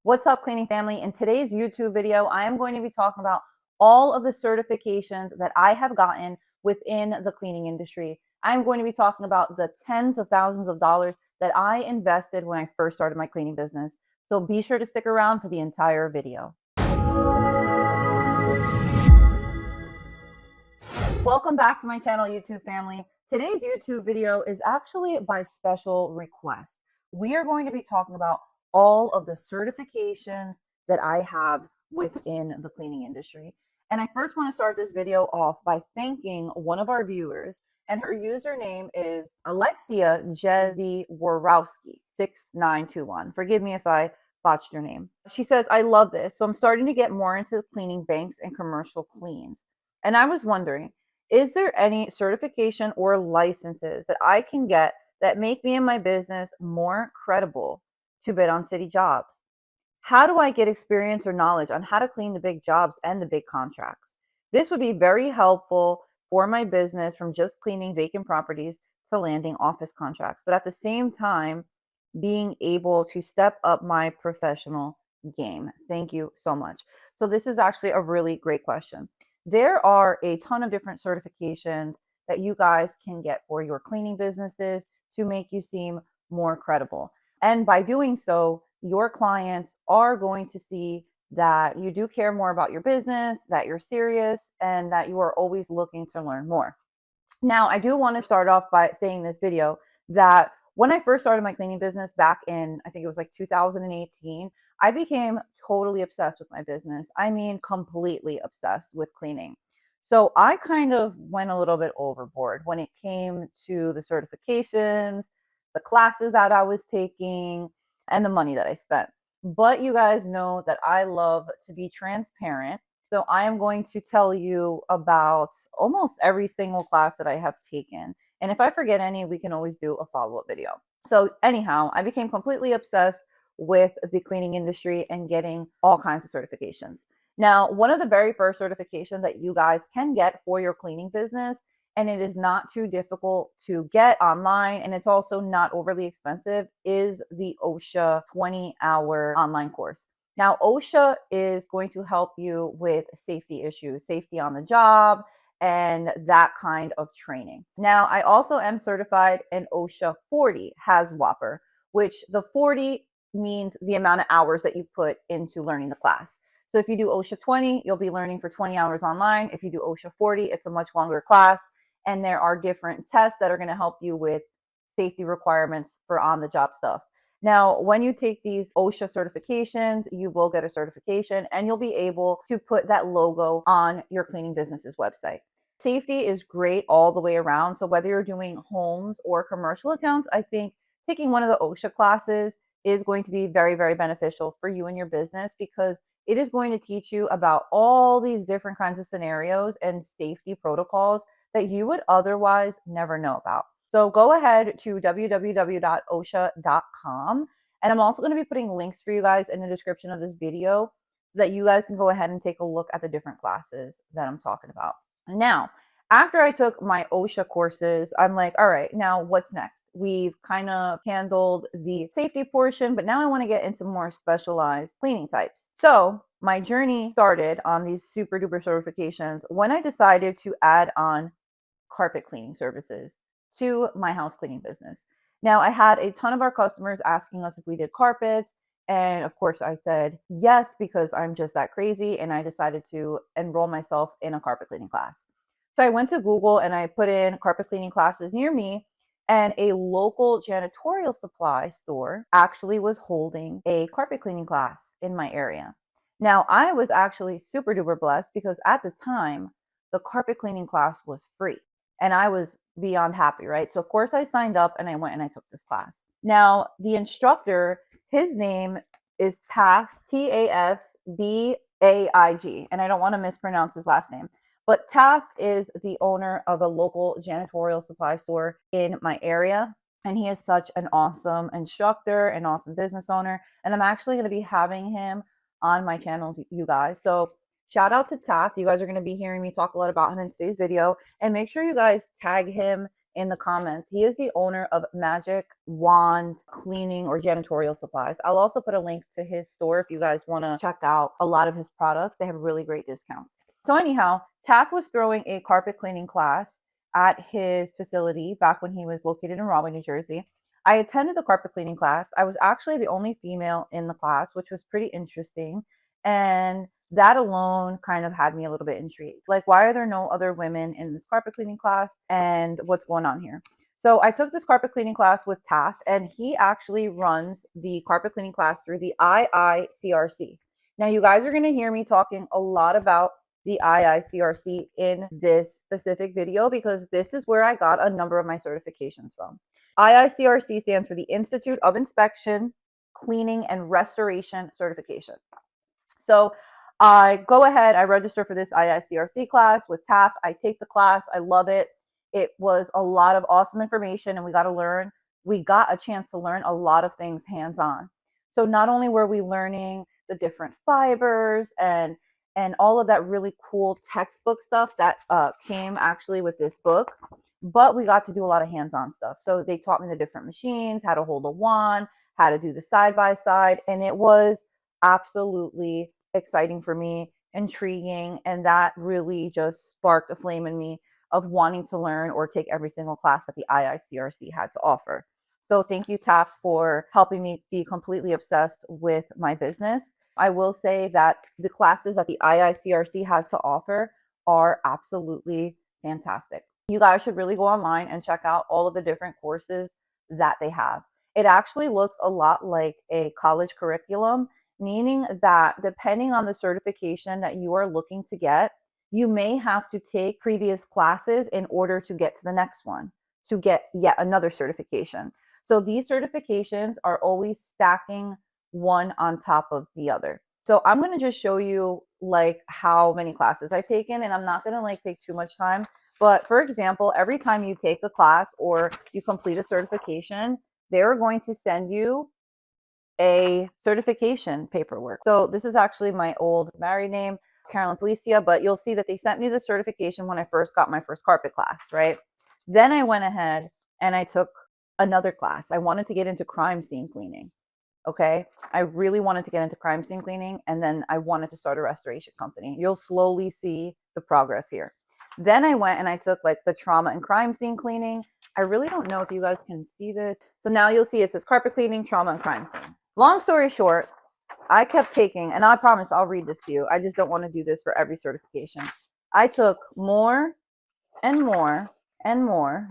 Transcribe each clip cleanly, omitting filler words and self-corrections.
What's up, cleaning family? In today's YouTube video, I am going to be talking about all of the certifications that I have gotten within the cleaning industry. I'm going to be talking about the tens of thousands of dollars that I invested when I first started my cleaning business. So be sure to stick around for the entire video. Welcome back to my channel, YouTube family. Today's YouTube video is actually by special request. We are going to be talking about all of the certifications that I have within the cleaning industry. And I first want to start this video off by thanking one of our viewers, and her username is Alexia Jeziworowski 6921. Forgive me if I botched your name. She says, I love this. So I'm starting to get more into cleaning banks and commercial cleans. And I was wondering, is there any certification or licenses that I can get that make me and my business more credible to bid on city jobs? How do I get experience or knowledge on how to clean the big jobs and the big contracts? This would be very helpful for my business, from just cleaning vacant properties to landing office contracts, but at the same time, being able to step up my professional game. Thank you so much. So this is actually a really great question. There are a ton of different certifications that you guys can get for your cleaning businesses to make you seem more credible. And by doing so, your clients are going to see that you do care more about your business, that you're serious, and that you are always looking to learn more. Now, I do want to start off by saying this video that when I first started my cleaning business back in, I think it was like 2018, I became totally obsessed with my business. I mean, completely obsessed with cleaning. So I kind of went a little bit overboard when it came to the certifications, the classes that I was taking, and the money that I spent. But you guys know that I love to be transparent. So I am going to tell you about almost every single class that I have taken. And if I forget any, we can always do a follow-up video. So anyhow, I became completely obsessed with the cleaning industry and getting all kinds of certifications. Now, one of the very first certifications that you guys can get for your cleaning business, and it is not too difficult to get online, and it's also not overly expensive, is the OSHA 20-hour online course. Now, OSHA is going to help you with safety issues, safety on the job, and that kind of training. Now, I also am certified in OSHA 40 HAZWOPER, which the 40 means the amount of hours that you put into learning the class. So if you do OSHA 20, you'll be learning for 20 hours online. If you do OSHA 40, it's a much longer class. And there are different tests that are going to help you with safety requirements for on-the-job stuff. Now, when you take these OSHA certifications, you will get a certification and you'll be able to put that logo on your cleaning business's website. Safety is great all the way around. So whether you're doing homes or commercial accounts, I think taking one of the OSHA classes is going to be very, very beneficial for you and your business, because it is going to teach you about all these different kinds of scenarios and safety protocols that you would otherwise never know about. So go ahead to www.osha.com. And I'm also going to be putting links for you guys in the description of this video so that you guys can go ahead and take a look at the different classes that I'm talking about. Now, after I took my OSHA courses, I'm like, all right, now what's next? We've kind of handled the safety portion, but now I want to get into more specialized cleaning types. So my journey started on these super duper certifications when I decided to add on carpet cleaning services to my house cleaning business. Now, I had a ton of our customers asking us if we did carpets. And of course, I said yes, because I'm just that crazy. And I decided to enroll myself in a carpet cleaning class. So I went to Google and I put in carpet cleaning classes near me. And a local janitorial supply store actually was holding a carpet cleaning class in my area. Now, I was actually super duper blessed because at the time, the carpet cleaning class was free. And I was beyond happy, right? So of course I signed up and I went and I took this class. Now, the instructor, his name is Taf, Tafbaig, and I don't want to mispronounce his last name. But Taf is the owner of a local janitorial supply store in my area. And he is such an awesome instructor, an awesome business owner. And I'm actually going to be having him on my channel, you guys. So shout out to Taf. You guys are going to be hearing me talk a lot about him in today's video. And make sure you guys tag him in the comments. He is the owner of Magic Wand Cleaning or Janitorial Supplies. I'll also put a link to his store if you guys want to check out a lot of his products. They have really great discounts. So anyhow, Taff was throwing a carpet cleaning class at his facility back when he was located in Rahway, New Jersey. I attended the carpet cleaning class. I was actually the only female in the class, which was pretty interesting. And that alone kind of had me a little bit intrigued. Like, why are there no other women in this carpet cleaning class? And what's going on here? So I took this carpet cleaning class with Taff, and he actually runs the carpet cleaning class through the IICRC. Now, you guys are going to hear me talking a lot about the IICRC in this specific video because this is where I got a number of my certifications from. IICRC stands for the Institute of Inspection, Cleaning, and Restoration Certification. So I go ahead, I register for this IICRC class with Taff. I take the class. I love it. It was a lot of awesome information, and we got a chance to learn a lot of things hands-on. So not only were we learning the different fibers and all of that really cool textbook stuff that came actually with this book, but we got to do a lot of hands-on stuff. So they taught me the different machines, how to hold a wand, how to do the side-by-side, and it was absolutely exciting for me, intriguing, and that really just sparked a flame in me of wanting to learn or take every single class that the IICRC had to offer. So thank you, Taff, for helping me be completely obsessed with my business. I will say that the classes that the IICRC has to offer are absolutely fantastic. You guys should really go online and check out all of the different courses that they have. It actually looks a lot like a college curriculum, meaning that depending on the certification that you are looking to get, you may have to take previous classes in order to get to the next one, to get yet another certification. So these certifications are always stacking one on top of the other. So I'm going to just show you like how many classes I've taken, and I'm not going to like take too much time. But for example, every time you take a class or you complete a certification, they're going to send you a certification paperwork. So this is actually my old married name, Carolyn Felicia, but you'll see that they sent me the certification when I first got my first carpet class, right? Then I went ahead and I took another class. I wanted to get into crime scene cleaning. Okay. I really wanted to get into crime scene cleaning, and then I wanted to start a restoration company. You'll slowly see the progress here. Then I went and I took like the trauma and crime scene cleaning. I really don't know if you guys can see this. So now you'll see it says carpet cleaning, trauma, and crime scene. Long story short, I kept taking, and I promise I'll read this to you. I just don't want to do this for every certification. I took more and more and more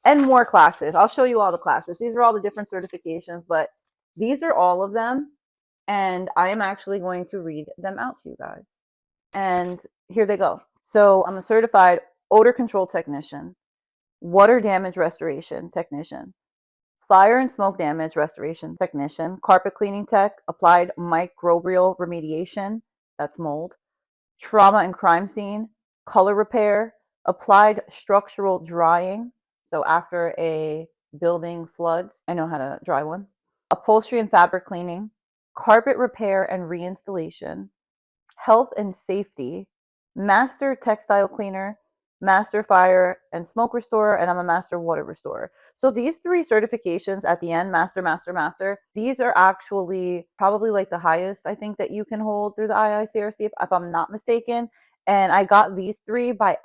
and more classes. I'll show you all the classes. These are all the different certifications, but these are all of them, and I am actually going to read them out to you guys. And here they go. So I'm a certified odor control technician, water damage restoration technician, fire and smoke damage restoration technician, carpet cleaning tech, applied microbial remediation, that's mold, trauma and crime scene, color repair, applied structural drying. So after a building floods, I know how to dry one. Upholstery and fabric cleaning, carpet repair and reinstallation, health and safety, master textile cleaner, master fire and smoke restorer, and I'm a master water restorer. So these three certifications at the end, master, master, master, these are actually probably like the highest I think that you can hold through the IICRC, if I'm not mistaken. And I got these three by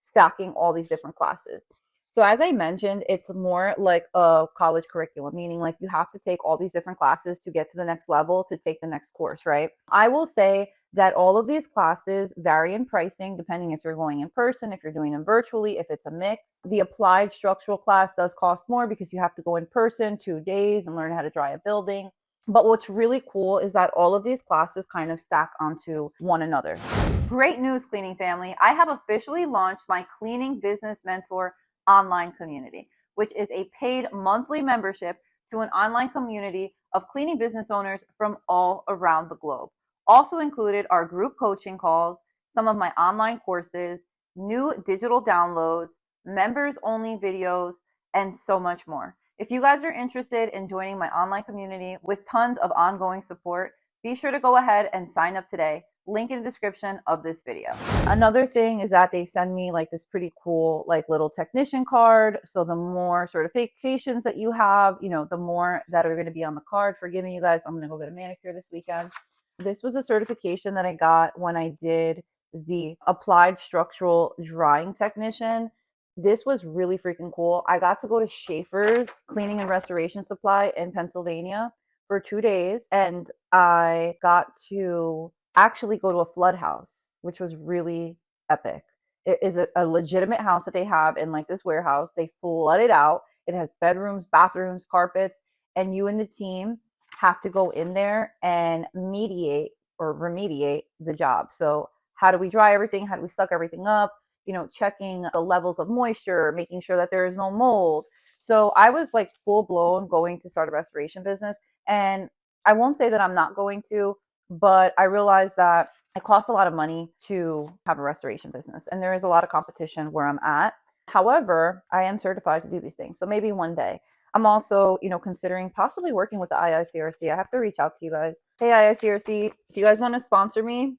stacking all these different classes. So as I mentioned, it's more like a college curriculum, meaning like you have to take all these different classes to get to the next level to take the next course, right? I will say that all of these classes vary in pricing depending if you're going in person, if you're doing them virtually, if it's a mix. The applied structural class does cost more because you have to go in person 2 days and learn how to dry a building. But what's really cool is that all of these classes kind of stack onto one another. Great news, cleaning family. I have officially launched my Cleaning Business Mentor online community, which is a paid monthly membership to an online community of cleaning business owners from all around the globe. Also included are group coaching calls, some of my online courses, new digital downloads, members only videos, and so much more. If you guys are interested in joining my online community with tons of ongoing support, be sure to go ahead and sign up today. link in the description of this video. Another thing is that they send me like this pretty cool like little technician card. So the more certifications that you have, you know, the more that are going to be on the card. Forgive me, you guys, I'm going to go get a manicure this weekend. This was a certification that I got when I did the applied structural drying technician. This was really freaking cool. I got to go to Schaefer's Cleaning and Restoration Supply in Pennsylvania for 2 days, and I got to actually go to a flood house, which was really epic. It is a legitimate house that they have in like this warehouse. They flood it out. It has bedrooms, bathrooms, carpets, and you and the team have to go in there and mediate or remediate the job. So how do we dry everything? How do we suck everything up? You know, checking the levels of moisture, making sure that there is no mold. So I was like full blown going to start a restoration business. And I won't say that I'm not going to, but I realized that it costs a lot of money to have a restoration business. And there is a lot of competition where I'm at. However, I am certified to do these things. So maybe one day. I'm also, you know, considering possibly working with the IICRC. I have to reach out to you guys. Hey, IICRC, if you guys want to sponsor me,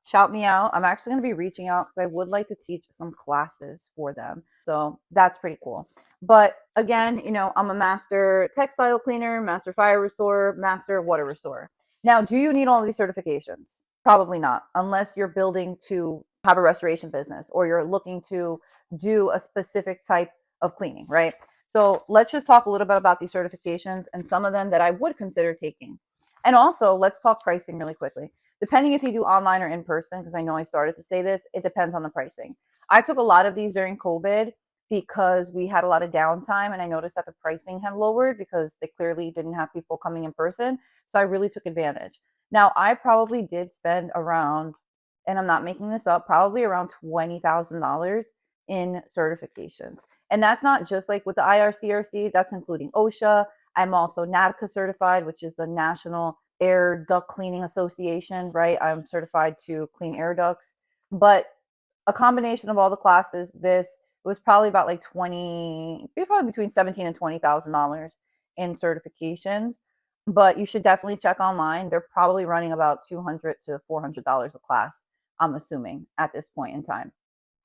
shout me out. I'm actually going to be reaching out because I would like to teach some classes for them. So that's pretty cool. But again, you know, I'm a master textile cleaner, master fire restorer, master water restorer. Now, do you need all these certifications? Probably not, unless you're building to have a restoration business or you're looking to do a specific type of cleaning, right? So let's just talk a little bit about these certifications and some of them that I would consider taking. And also, let's talk pricing really quickly. Depending if you do online or in person, because I know I started to say this, it depends on the pricing. I took a lot of these during COVID because we had a lot of downtime, and I noticed that the pricing had lowered because they clearly didn't have people coming in person. So I really took advantage. Now, I probably did spend around, and I'm not making this up, probably around $20,000 in certifications. And that's not just like with the IICRC, that's including OSHA. I'm also NADCA certified, which is the National Air Duct Cleaning Association, right? I'm certified to clean air ducts. But a combination of all the classes, this was probably about like probably between $17,000 and $20,000 in certifications. But you should definitely check online. They're probably running about $200 to $400 a class, I'm assuming, at this point in time.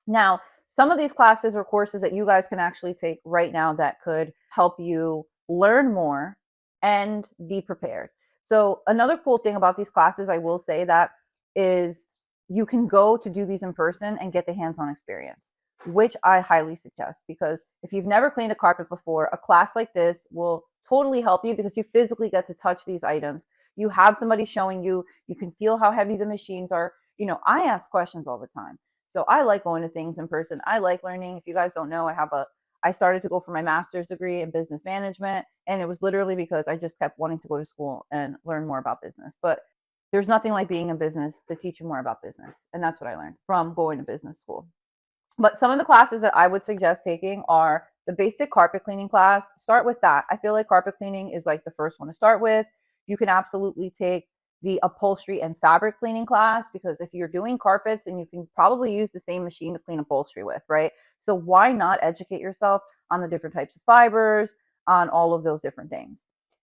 Now, some of these classes or courses that you guys can actually take right now that could help you learn more and be prepared. So another cool thing about these classes, I will say that, is you can go to do these in person and get the hands-on experience, which I highly suggest, because if you've never cleaned a carpet before, a class like this will totally help you because you physically get to touch these items. You have somebody showing you, you can feel how heavy the machines are. You know, I ask questions all the time. So I like going to things in person. I like learning. If you guys don't know, I started to go for my master's degree in business management, and it was literally because I just kept wanting to go to school and learn more about business. But there's nothing like being in business to teach you more about business. And that's what I learned from going to business school. But some of the classes that I would suggest taking are the basic carpet cleaning class. Start with that. I feel like carpet cleaning is like the first one to start with. You can absolutely take the upholstery and fabric cleaning class, because if you're doing carpets, and you can probably use the same machine to clean upholstery with, right? So why not educate yourself on the different types of fibers, on all of those different things.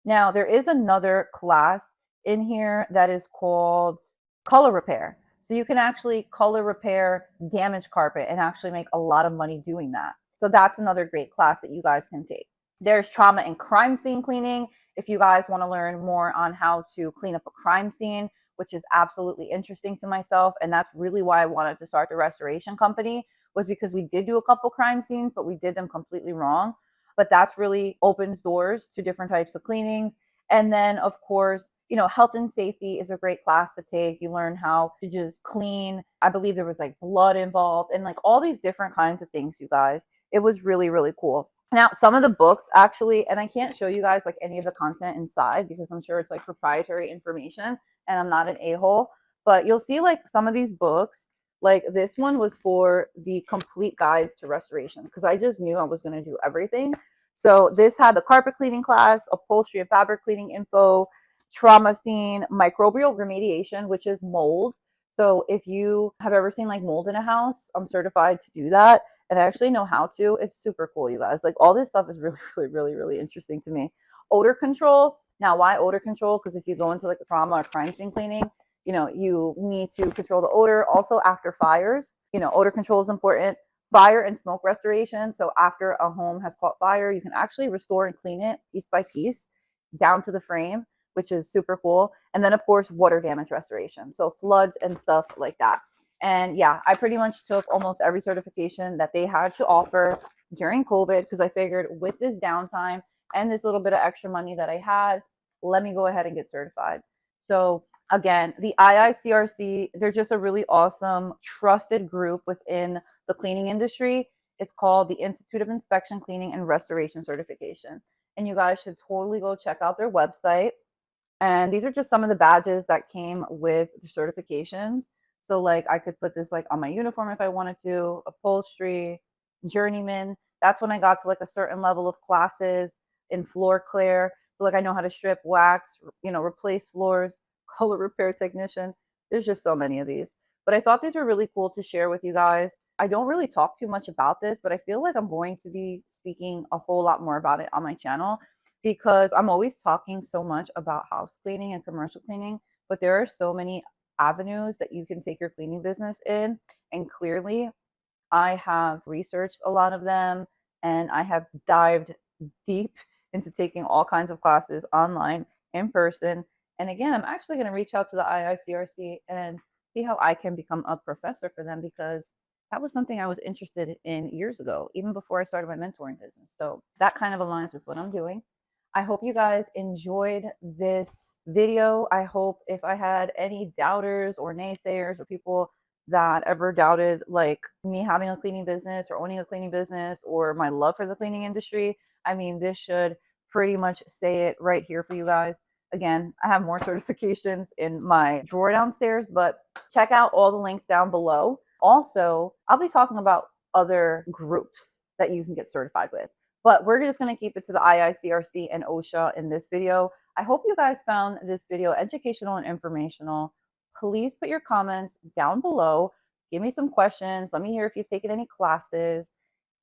Now, there is another class in here that is called color repair. So you can actually color repair damaged carpet and actually make a lot of money doing that. So that's another great class that you guys can take. There's trauma and crime scene cleaning. If you guys want to learn more on how to clean up a crime scene, which is absolutely interesting to myself, and that's really why I wanted to start the restoration company, was because we did do a couple crime scenes, but we did them completely wrong. But that's really opens doors to different types of cleanings. And then, of course, you know, health and safety is a great class to take. You learn how to just clean. I believe there was like blood involved and like all these different kinds of things, you guys. It was really, really cool. Now, some of the books actually, and I can't show you guys like any of the content inside because I'm sure it's like proprietary information and I'm not an a-hole, but you'll see like some of these books, like this one was for the complete guide to restoration because I just knew I was going to do everything. So this had the carpet cleaning class, upholstery and fabric cleaning info, trauma scene, microbial remediation, which is mold. So if you have ever seen like mold in a house, I'm certified to do that. And I actually know how to. It's super cool, you guys. Like all this stuff is really, really, really, really interesting to me. Odor control. Now, why odor control? Because if you go into like a trauma or crime scene cleaning, you need to control the odor. Also after fires, odor control is important. Fire and smoke restoration. So after a home has caught fire, you can actually restore and clean it piece by piece down to the frame, which is super cool. And then of course, water damage restoration. So floods and stuff like that. And yeah, I pretty much took almost every certification that they had to offer during COVID, because I figured with this downtime and this little bit of extra money that I had, let me go ahead and get certified. So again, the IICRC, they're just a really awesome, trusted group within the cleaning industry. It's called the Institute of Inspection, Cleaning, and Restoration Certification. And you guys should totally go check out their website. And these are just some of the badges that came with the certifications. So like I could put this like on my uniform if I wanted to, upholstery, journeyman. That's when I got to like a certain level of classes in floor clear. So like I know how to strip, wax, replace floors, color repair technician. There's just so many of these. But I thought these were really cool to share with you guys. I don't really talk too much about this, but I feel like I'm going to be speaking a whole lot more about it on my channel, because I'm always talking so much about house cleaning and commercial cleaning, but there are so many avenues that you can take your cleaning business in. And clearly, I have researched a lot of them, and I have dived deep into taking all kinds of classes online, in person. And again, I'm actually going to reach out to the IICRC and see how I can become a professor for them, because that was something I was interested in years ago, even before I started my mentoring business. So that kind of aligns with what I'm doing. I hope you guys enjoyed this video. I hope if I had any doubters or naysayers or people that ever doubted like me having a cleaning business or owning a cleaning business or my love for the cleaning industry, I mean, this should pretty much say it right here for you guys. Again, I have more certifications in my drawer downstairs, but check out all the links down below. Also, I'll be talking about other groups that you can get certified with, but we're just going to keep it to the IICRC and OSHA in this video. I hope you guys found this video educational and informational. Please put your comments down below. Give me some questions. Let me hear if you've taken any classes.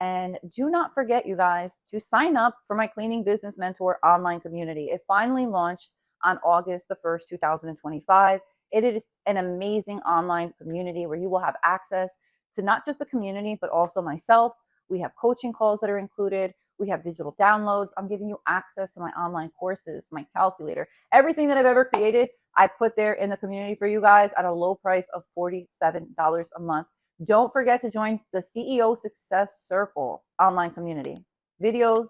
And do not forget, you guys, to sign up for my Cleaning Business Mentor online community. It finally launched on August the 1st, 2025. It is an amazing online community where you will have access to not just the community, but also myself. We have coaching calls that are included. We have digital downloads. I'm giving you access to my online courses, my calculator, everything that I've ever created. I put there in the community for you guys at a low price of $47 a month. Don't forget to join the CEO Success Circle online community. Videos,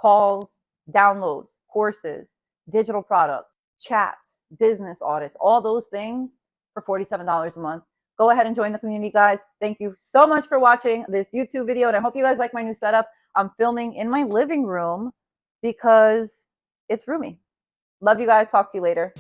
calls, downloads, courses, digital products, chats, business audits, all those things for $47 a month. Go ahead and join the community, guys. Thank you so much for watching this YouTube video, and I hope you guys like my new setup. I'm filming in my living room because it's roomy. Love you guys. Talk to you later.